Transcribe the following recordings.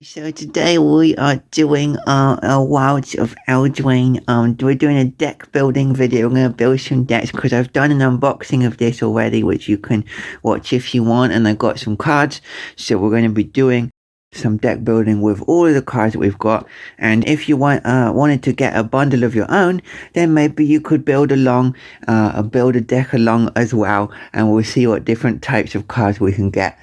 So today we are doing a Wilds of Eldraine. We're doing a deck building video. I'm gonna build some decks because I've done an unboxing of this already, which you can watch if you want. And I got some cards, so we're gonna be doing some deck building with all of the cards that we've got. And if you wanted to get a bundle of your own, then maybe you could build a deck along as well. And we'll see what different types of cards we can get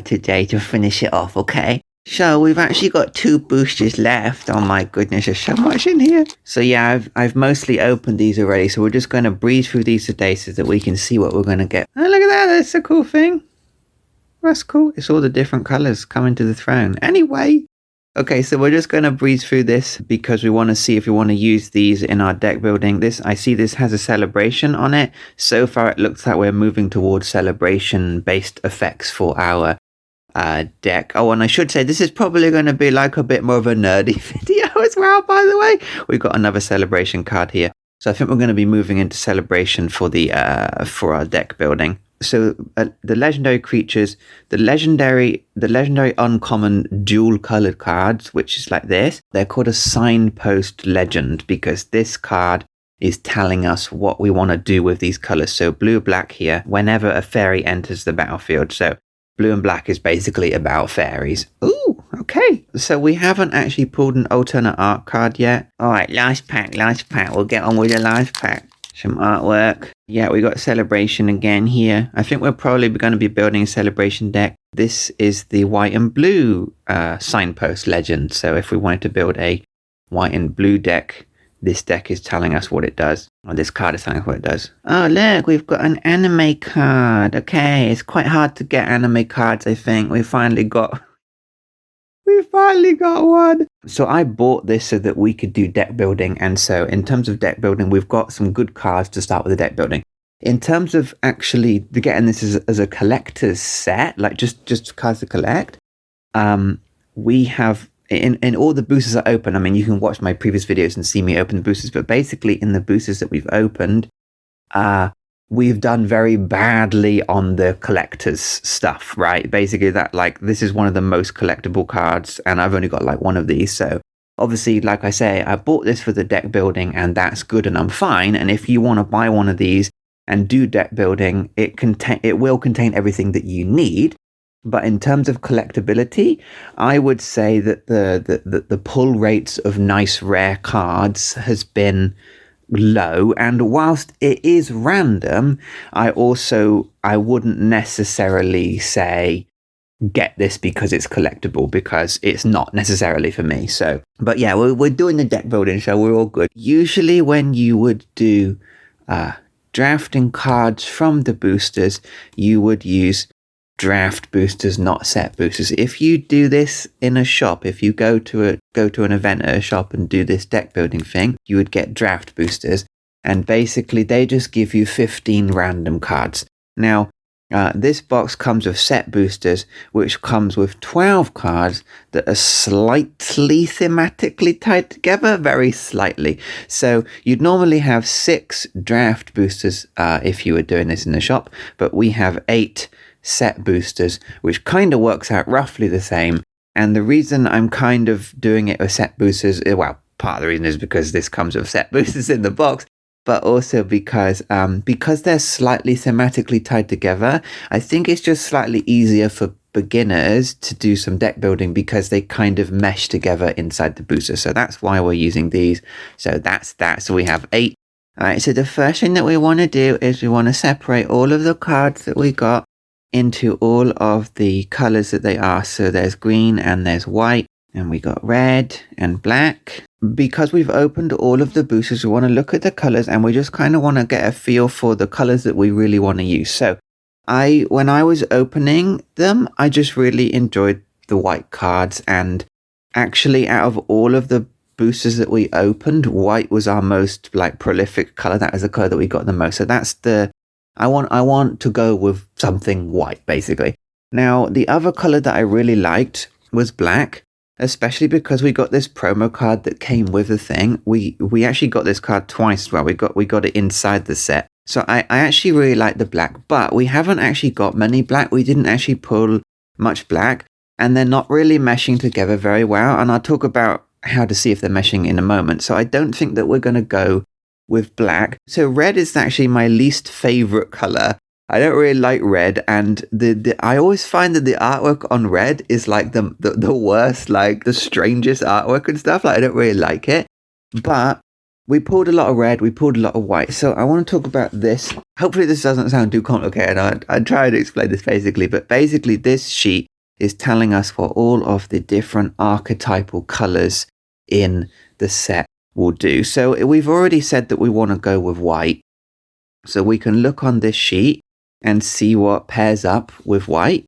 today to finish it off. Okay. So we've actually got 2 boosters left. Oh my goodness, there's so much in here. So yeah, I've mostly opened these already. So we're just going to breeze through these today so that we can see what we're going to get. Oh, look at that. That's a cool thing. That's cool. It's all the different colors coming to the throne. Anyway. Okay, so we're just going to breeze through this because we want to see if we want to use these in our deck building. I see this has a celebration on it. So far, it looks like we're moving towards celebration-based effects for our deck. Oh, and I should say this is probably going to be like a bit more of a nerdy video as well, by the way. We've got another celebration card here. So I think we're going to be moving into celebration for our deck building. So the legendary creatures, the legendary uncommon dual colored cards, which is like this, they're called a signpost legend because this card is telling us what we want to do with these colors. So blue, black here, whenever a fairy enters the battlefield. So blue and black is basically about fairies. Ooh, okay. So we haven't actually pulled an alternate art card yet. All right, last pack. We'll get on with the last pack. Some artwork. Yeah, we got celebration again here. I think we're probably going to be building a celebration deck. This is the white and blue signpost legend. So if we wanted to build a white and blue deck, this deck is telling us what it does. Or this card is telling us what it does. Oh, look, we've got an anime card. Okay, it's quite hard to get anime cards, I think. We finally got one. So I bought this so that we could do deck building. And so in terms of deck building, we've got some good cards to start with the deck building. In terms of actually getting this as a collector's set, like just cards to collect, we have... In all the boosters that open, I mean, you can watch my previous videos and see me open the boosters, but basically in the boosters that we've opened, we've done very badly on the collector's stuff, right? Basically that, like, this is one of the most collectible cards, and I've only got like one of these. So obviously, like I say, I bought this for the deck building and that's good and I'm fine. And if you want to buy one of these and do deck building, it will contain everything that you need. But in terms of collectability, I would say that the pull rates of nice rare cards has been low. And whilst it is random, I wouldn't necessarily say get this because it's collectible, because it's not necessarily for me. So, but yeah, we're doing the deck building, so we're all good. Usually when you would do drafting cards from the boosters, you would use draft boosters, not set boosters. If you do this in a shop, if you go to an event at a shop and do this deck building thing, you would get draft boosters, and basically they just give you 15 random cards. Now, this box comes with set boosters, which comes with 12 cards that are slightly thematically tied together, very slightly. So you'd normally have 6 draft boosters if you were doing this in the shop, but we have 8 set boosters, which kind of works out roughly the same. And the reason I'm kind of doing it with set boosters, well, part of the reason is because this comes with set boosters in the box, but also because they're slightly thematically tied together, I think it's just slightly easier for beginners to do some deck building because they kind of mesh together inside the booster. So that's why we're using these. So that's that. So we have 8. All right, so the first thing that we want to do is we want to separate all of the cards that we got into all of the colors that they are. So there's green and there's white, and we got red and black. Because we've opened all of the boosters, we want to look at the colors and we just kind of want to get a feel for the colors that we really want to use. So when I was opening them, I just really enjoyed the white cards, and actually out of all of the boosters that we opened, white was our most like prolific color. That was the color that we got the most. So that's I want to go with something white, basically. Now, the other color that I really liked was black, especially because we got this promo card that came with the thing. We actually got this card twice as well. We got it inside the set. So I actually really like the black, but we haven't actually got many black. We didn't actually pull much black. and they're not really meshing together very well. And I'll talk about how to see if they're meshing in a moment. So I don't think that we're going to go with black. So red is actually my least favorite color. I don't really like red, and I always find that the artwork on red is like the worst, like the strangest artwork and stuff. Like I don't really like it. But we pulled a lot of red, we pulled a lot of white. So I want to talk about this. Hopefully this doesn't sound too complicated. I try to explain this basically, but basically this sheet is telling us what all of the different archetypal colors in the set will do. So we've already said that we want to go with white. So we can look on this sheet and see what pairs up with white.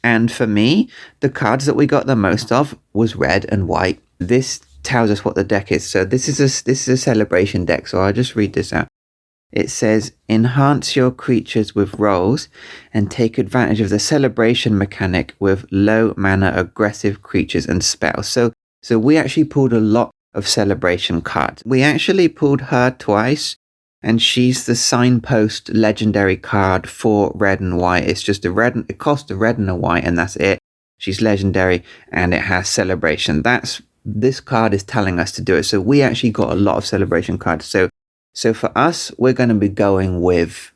And for me, the cards that we got the most of was red and white. This tells us what the deck is. So this is a celebration deck. So I'll just read this out. It says, enhance your creatures with rolls and take advantage of the celebration mechanic with low mana aggressive creatures and spells. So we actually pulled a lot of celebration cards. We actually pulled her twice, and she's the signpost legendary card for red and white. It's just it costs a red and a white, and that's it. She's legendary, and it has celebration. This card is telling us to do it. So we actually got a lot of celebration cards. So for us, we're going to be going with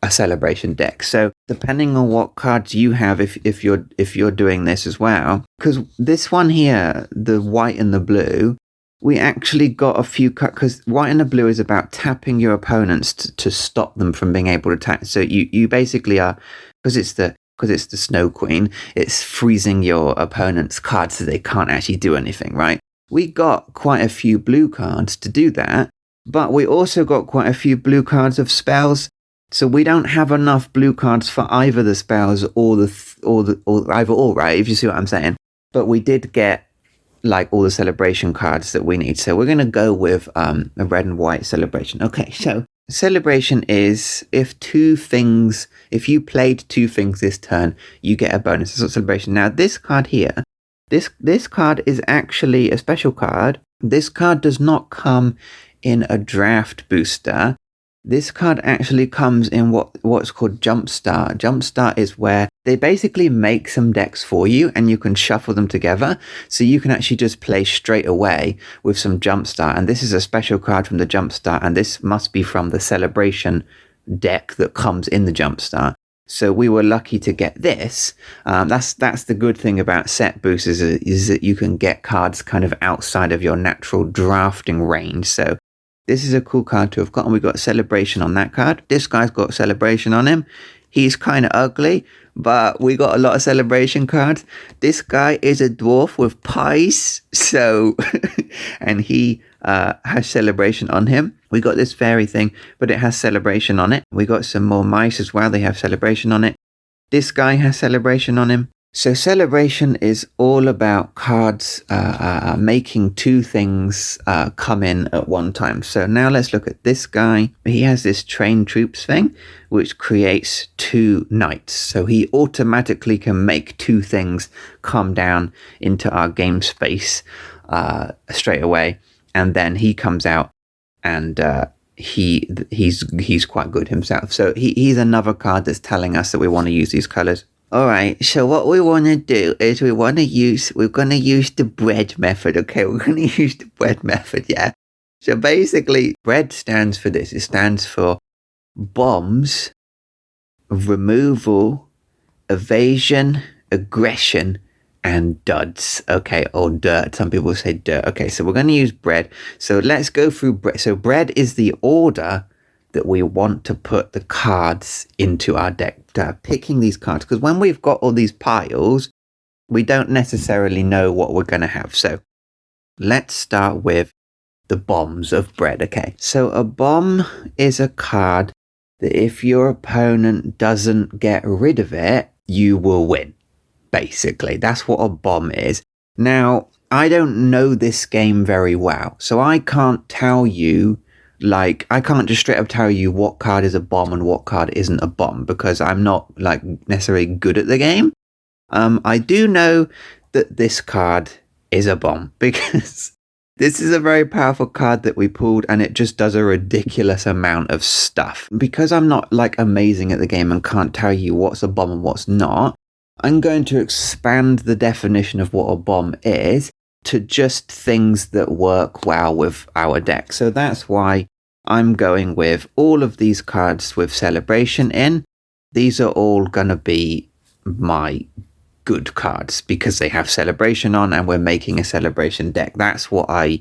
a celebration deck. So depending on what cards you have, if you're doing this as well, because this one here, the white and the blue, we actually got a few cards, because white and the blue is about tapping your opponents to stop them from being able to attack. So you basically are, because it's the Snow Queen, it's freezing your opponent's cards so they can't actually do anything, right? We got quite a few blue cards to do that, but we also got quite a few blue cards of spells. So we don't have enough blue cards for either the spells or either or, right? If you see what I'm saying. But we did get like all the celebration cards that we need. So we're going to go with a red and white celebration. Okay, so celebration is if you played 2 things this turn, you get a bonus. That's what celebration. Now this card here, this card is actually a special card. This card does not come in a draft booster. This card actually comes in what's called Jumpstart. Jumpstart is where they basically make some decks for you and you can shuffle them together. So you can actually just play straight away with some Jumpstart. And this is a special card from the Jumpstart. And this must be from the Celebration deck that comes in the Jumpstart. So we were lucky to get this. That's the good thing about set boosters is that you can get cards kind of outside of your natural drafting range. So this is a cool card to have got, and we got celebration on that card. This guy's got celebration on him. He's kind of ugly, but we got a lot of celebration cards. This guy is a dwarf with pies, so and he has celebration on him. We got this fairy thing, but it has celebration on it. We got some more mice as well. They have celebration on it. This guy has celebration on him. So celebration is all about cards making 2 things come in at one time. So now let's look at this guy. He has this trained troops thing, which creates 2 knights. So he automatically can make 2 things come down into our game space straight away. And then he comes out and he's quite good himself. So he's another card that's telling us that we want to use these colors. Alright, so what we want to do is we're going to use the bread method, okay? We're going to use the bread method, yeah? So basically, bread stands for this. It stands for bombs, removal, evasion, aggression, and duds, okay? Or dirt. Some people say dirt. Okay, so we're going to use bread. So let's go through bread. So bread is the order that we want to put the cards into our deck, picking these cards, because when we've got all these piles, we don't necessarily know what we're going to have. So let's start with the bombs of bread, okay? So a bomb is a card that if your opponent doesn't get rid of it, you will win, basically. That's what a bomb is. Now, I don't know this game very well, so I can't tell you, like, I can't just straight up tell you what card is a bomb and what card isn't a bomb, because I'm not, like, necessarily good at the game. I do know that this card is a bomb, because this is a very powerful card that we pulled, and it just does a ridiculous amount of stuff. Because I'm not, like, amazing at the game and can't tell you what's a bomb and what's not, I'm going to expand the definition of what a bomb is to just things that work well with our deck. So that's why I'm going with all of these cards with celebration in. These are all going to be my good cards because they have celebration on and we're making a celebration deck. That's what I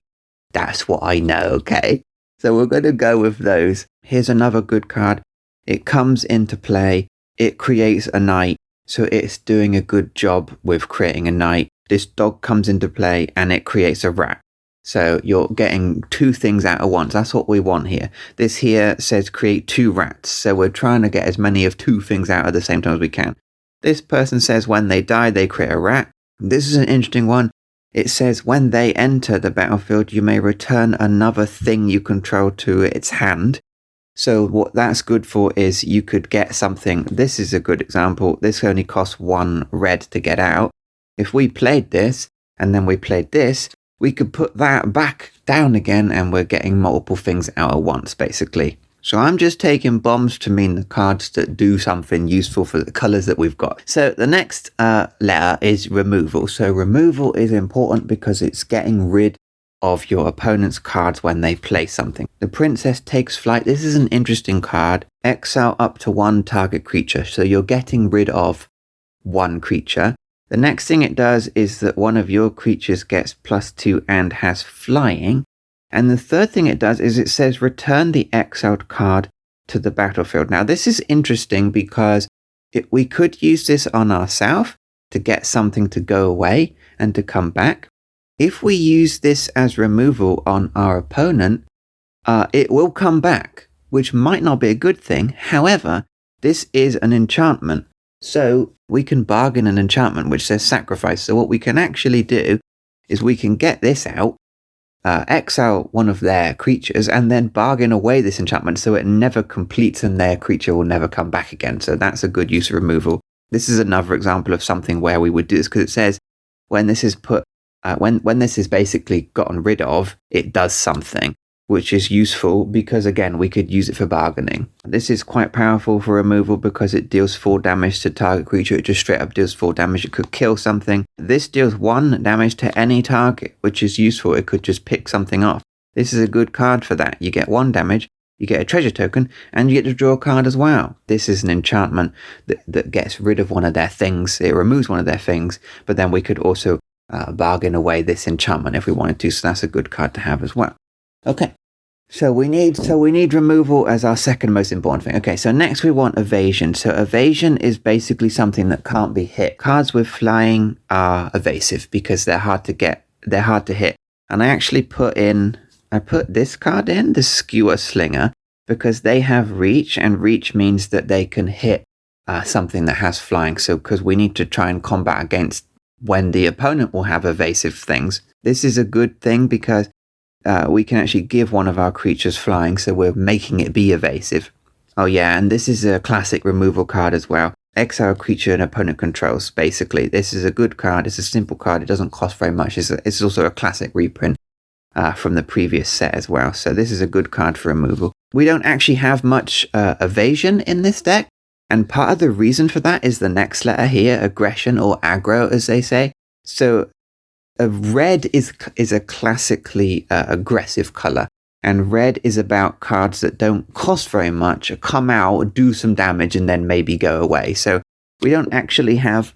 know, okay? So we're going to go with those. Here's another good card. It comes into play. It creates a knight. So it's doing a good job with creating a knight. This dog comes into play and it creates a rat. So you're getting two things out at once. That's what we want here. This here says create 2 rats. So we're trying to get as many of 2 things out at the same time as we can. This person says when they die, they create a rat. This is an interesting one. It says when they enter the battlefield, you may return another thing you control to its hand. So what that's good for is you could get something. This is a good example. This only costs 1 red to get out. If we played this and then we played this, we could put that back down again and we're getting multiple things out at once, basically. So I'm just taking bombs to mean the cards that do something useful for the colors that we've got. So the next letter is removal. So removal is important because it's getting rid of your opponent's cards when they play something. The princess takes flight. This is an interesting card. Exile up to 1 target creature. So you're getting rid of 1 creature. The next thing it does is that one of your creatures gets +2 and has flying. And the third thing it does is it says return the exiled card to the battlefield. Now this is interesting because we could use this on ourselves to get something to go away and to come back. If we use this as removal on our opponent, it will come back, which might not be a good thing. However, this is an enchantment. So we can bargain an enchantment which says sacrifice. So what we can actually do is we can get this out, exile one of their creatures, and then bargain away this enchantment so it never completes and their creature will never come back again. So that's a good use of removal. This is another example of something where we would do this because it says when this is put, when this is basically gotten rid of, it does something, which is useful because, again, we could use it for bargaining. This is quite powerful for removal because it deals 4 damage to target creature. It just straight up deals 4 damage. It could kill something. This deals 1 damage to any target, which is useful. It could just pick something off. This is a good card for that. You get 1 damage, you get a treasure token, and you get to draw a card as well. This is an enchantment that gets rid of one of their things. It removes one of their things, but then we could also bargain away this enchantment if we wanted to. So that's a good card to have as well. Okay, so we need removal as our second most important thing. Okay, so next we want evasion. So evasion is basically something that can't be hit. Cards with flying are evasive because they're hard to get, they're hard to hit. And I actually put this card in, the Skewer Slinger, because they have reach, and reach means that they can hit something that has flying. So because we need to try and combat against when the opponent will have evasive things. This is a good thing because we can actually give one of our creatures flying, so we're making it be evasive. Oh yeah, and this is a classic removal card as well. Exile a creature an opponent controls, basically. This is a good card. It's a simple card. It doesn't cost very much. It's also a classic reprint from the previous set as well. So this is a good card for removal. We don't actually have much evasion in this deck. And part of the reason for that is the next letter here, aggression or aggro, as they say. So red is a classically aggressive color, and red is about cards that don't cost very much, come out, do some damage, and then maybe go away. So we don't actually have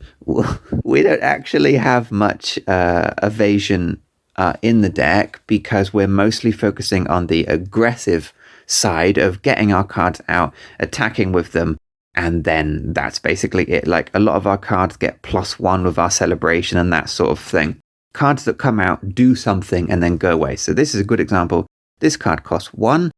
much evasion in the deck because we're mostly focusing on the aggressive side of getting our cards out, attacking with them. And then that's basically it. Like a lot of our cards get +1 with our celebration and that sort of thing. Cards that come out, do something, and then go away. So this is a good example. This card costs 1,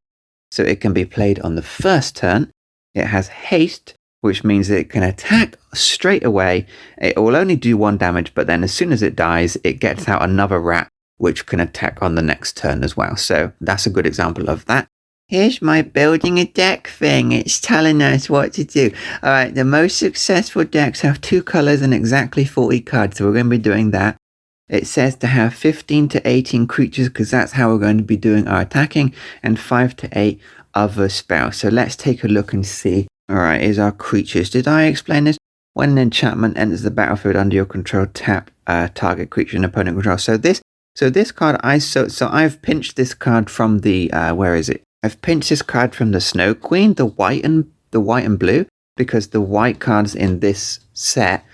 so it can be played on the first turn. It has haste, which means that it can attack straight away. It will only do 1 damage, but then as soon as it dies, it gets out another rat, which can attack on the next turn as well. So that's a good example of that. Here's my building a deck thing. It's telling us what to do. All right, the most successful decks have 2 colors and exactly 40 cards. So we're going to be doing that. It says to have 15 to 18 creatures because that's how we're going to be doing our attacking, and 5 to 8 other spells. So let's take a look and see. All right, here's our creatures. Did I explain this? When an enchantment enters the battlefield under your control, tap target creature and opponent control. So this card, I've pinched this card from the where is it? I've pinched this card from the Snow Queen, the white and blue, because the white cards in this set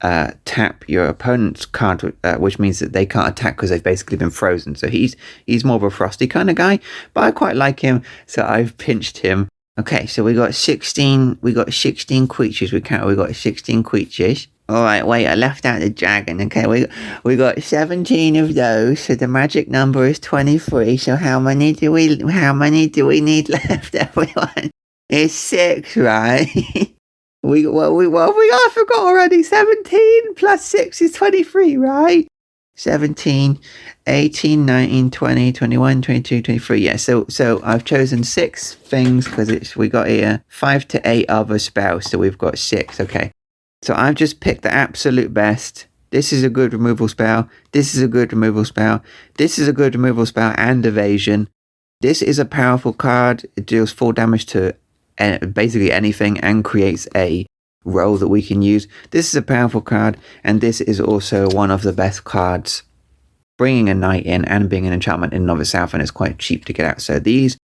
tap your opponent's card, which means that they can't attack because they've basically been frozen. So he's more of a frosty kind of guy, but I quite like him, so I've pinched him. Okay, so we got 16 creatures. We got 16 creatures. All right, wait, I left out the dragon. Okay, we got 17 of those. So the magic number is 23. So how many do we need left, everyone? It's 6, right? I forgot already. 17 plus 6 is 23, right? 17, 18, 19, 20, 21, 22, 23. Yeah, so I've chosen 6 things because we got here 5 to 8 other spells, so we've got 6. Okay, so I've just picked the absolute best. This is a good removal spell. This is a good removal spell. This is a good removal spell and evasion. This is a powerful card. It deals 4 damage to basically anything and creates a role that we can use. This is a powerful card, and this is also one of the best cards, bringing a knight in and being an enchantment in and of itself, and it's quite cheap to get out. So these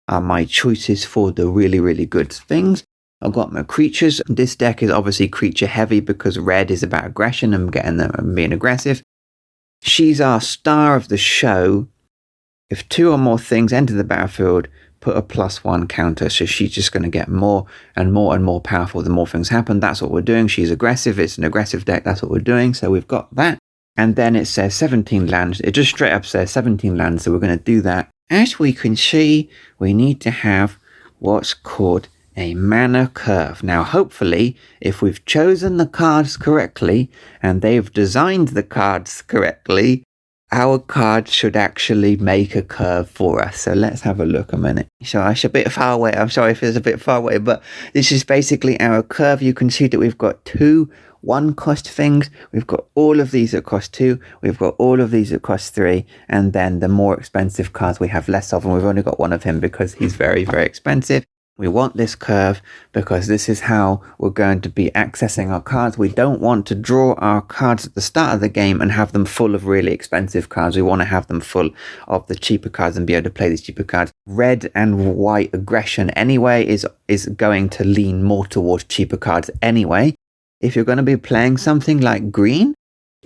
are my choices for the really, really good things. I've got my creatures. This deck is obviously creature heavy because red is about aggression and getting them and being aggressive. She's our star of the show. If 2 or more things enter the battlefield, put a +1 counter. So she's just going to get more and more and more powerful the more things happen. That's what we're doing. She's aggressive. It's an aggressive deck. That's what we're doing. So we've got that. And then it says 17 lands. It just straight up says 17 lands. So we're going to do that. As we can see, we need to have what's called a mana curve. Now, hopefully, if we've chosen the cards correctly and they've designed the cards correctly, our card should actually make a curve for us. So let's have a look a minute. So it's a bit far away. I'm sorry if it's a bit far away, but this is basically our curve. You can see that we've got 2 1-cost things. We've got all of these that cost 2. We've got all of these that cost 3. And then the more expensive cards we have less of. And we've only got one of him because he's very, very expensive. We want this curve because this is how we're going to be accessing our cards. We don't want to draw our cards at the start of the game and have them full of really expensive cards. We want to have them full of the cheaper cards and be able to play these cheaper cards. Red and white aggression anyway is going to lean more towards cheaper cards anyway. If you're going to be playing something like green,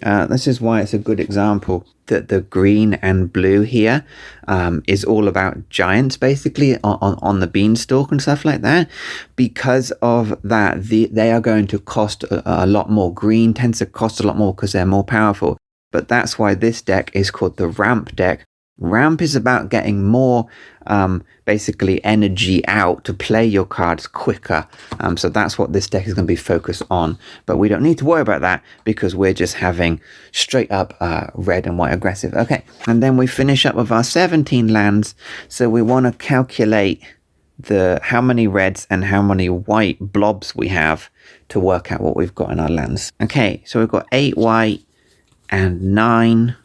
this is why it's a good example that the green and blue here is all about giants basically on the beanstalk and stuff like that. Because of that, they are going to cost a lot more. Green tends to cost a lot more because they're more powerful. But that's why this deck is called the ramp deck. Ramp is about getting more basically energy out to play your cards quicker. So that's what this deck is going to be focused on. But we don't need to worry about that because we're just having straight up red and white aggressive. Okay, and then we finish up with our 17 lands. So we want to calculate how many reds and how many white blobs we have to work out what we've got in our lands. Okay, so we've got 8 white and 9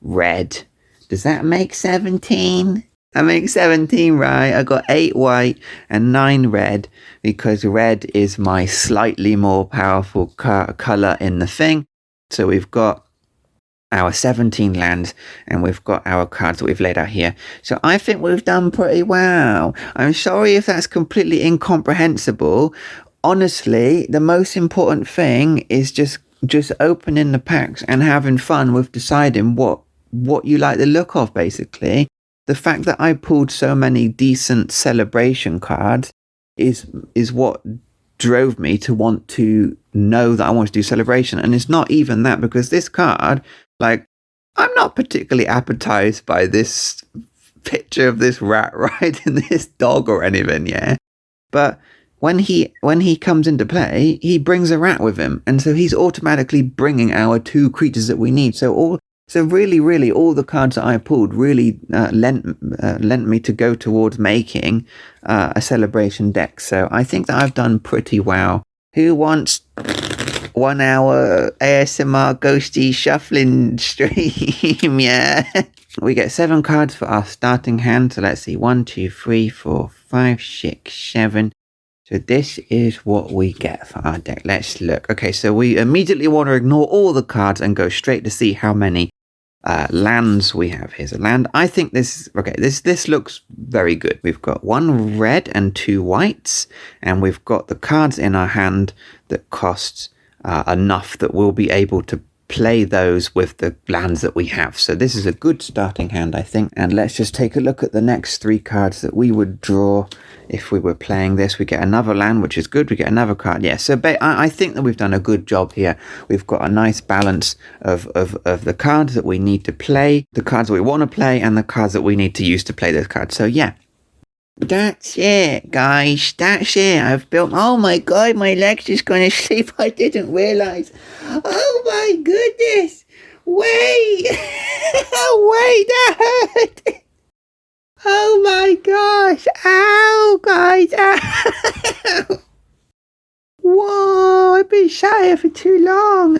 red. Does that make 17? I make 17, right? I got 8 white and 9 red because red is my slightly more powerful color in the thing. So we've got our 17 lands and we've got our cards that we've laid out here. So I think we've done pretty well. I'm sorry if that's completely incomprehensible. Honestly, the most important thing is just opening the packs and having fun with deciding what you like the look of, basically. The fact that I pulled so many decent celebration cards is what drove me to want to know that I want to do celebration. And it's not even that, because this card, like, I'm not particularly appetized by this picture of this rat riding this dog or anything, yeah? But when he comes into play, he brings a rat with him. And so he's automatically bringing our 2 creatures that we need. So really, all the cards that I pulled really lent me to go towards making a celebration deck. So I think that I've done pretty well. Who wants 1 hour ASMR ghosty shuffling stream? Yeah. We get 7 cards for our starting hand. So let's see. 1, 2, 3, 4, 5, 6, 7. So this is what we get for our deck. Let's look. Okay, so we immediately want to ignore all the cards and go straight to see how many lands we have. Here's a land. I think this looks very good. We've got 1 red and 2 whites, and we've got the cards in our hand that cost enough that we'll be able to play those with the lands that we have. So this is a good starting hand, I think. And let's just take a look at the next 3 cards that we would draw if we were playing this. We get another land, which is good. We get another card. Yeah, so I think that we've done a good job here. We've got a nice balance of the cards that we need to play, the cards that we want to play, and the cards that we need to use to play those cards. So yeah. That's it, guys. That's it. I've built... Oh my god, my leg's just going to sleep. I didn't realise. Oh my goodness. Wait. Wait, that hurt. Oh my gosh. Ow, guys. Ow. Whoa, I've been sat here for too long.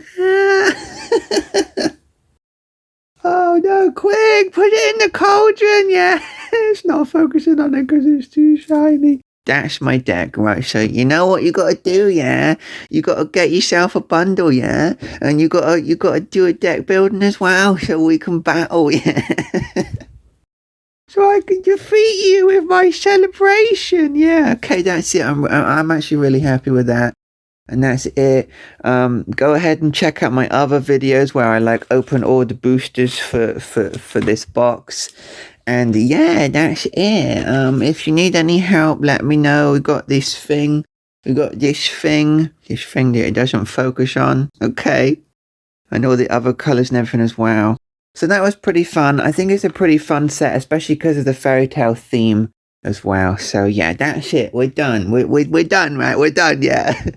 Oh no, quick, put it in the cauldron, yeah. It's not focusing on it because it's too shiny. That's my deck, right? So you know what you got to do, yeah? You got to get yourself a bundle, yeah? And you got to do a deck building as well so we can battle, yeah? So I can defeat you with my celebration, yeah. Okay, that's it. I'm actually really happy with that. And that's it. Go ahead and check out my other videos where I open all the boosters for this box. And yeah, that's it. If you need any help, let me know. We got this thing. This thing that it doesn't focus on. Okay. And all the other colours and everything as well. So that was pretty fun. I think it's a pretty fun set, especially because of the fairy tale theme as well. So yeah, that's it. We're done. We're done, right? We're done, yeah.